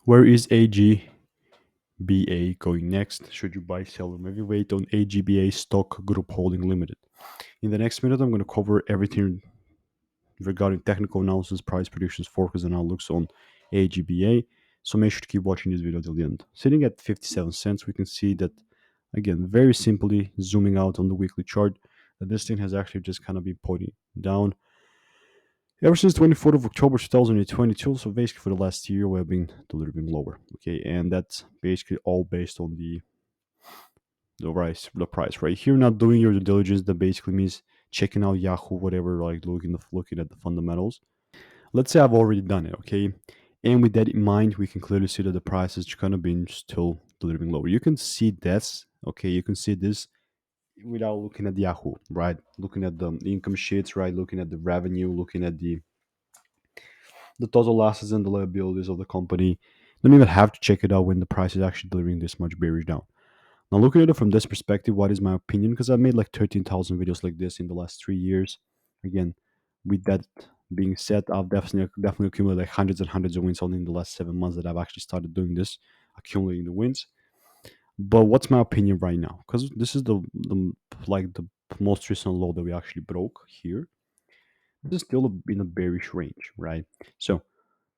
Where is AGBA going next? Should you buy, sell, or maybe wait on AGBA Stock Group Holding Limited? In the next minute, I'm going to cover everything regarding technical analysis, price predictions, forecasts, and outlooks on AGBA. So make sure to keep watching this video till the end. Sitting at 57 cents, we can see that, again, very simply zooming out on the weekly chart, that this thing has actually just kind of been pointing down ever since 24th of October 2022. So basically for the last year, we have been delivering lower. Okay, and that's basically all based on the price right here. Not doing your due diligence, that basically means checking out Yahoo, whatever, like looking at the fundamentals. Let's say I've already done it, okay? And with that in mind, we can clearly see that the price is kind of been still delivering lower. You can see this, okay? You can see this without looking at Yahoo, right? Looking at the income sheets, right? Looking at the revenue, looking at the total assets and the liabilities of the company. Don't even have to check it out when the price is actually delivering this much bearish down. Now, looking at it from this perspective, what is my opinion? Because I made like 13,000 videos like this in the last 3 years. Again, with that being said, I've definitely accumulated like hundreds and hundreds of wins only in the last 7 months that I've actually started doing this, accumulating the wins. But what's my opinion right now? Because this is the most recent low that we actually broke here. This is still in a bearish range, right? So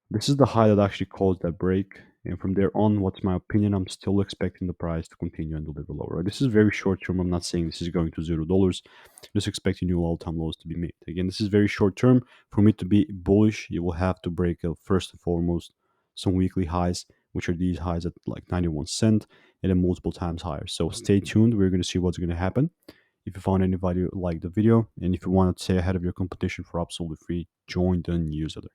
this is the high that actually caused that break. And from there on, what's my opinion? I'm still expecting the price to continue and deliver lower. Right? This is very short term. I'm not saying this is going to $0. Just expecting new all-time lows to be made. Again, this is very short term. For me to be bullish, you will have to break first and foremost some weekly highs, which are these highs at like 91 cent and then multiple times higher. So stay tuned. We're going to see what's going to happen. If you found any value, like the video, and if you want to stay ahead of your competition for absolutely free, join the newsletter.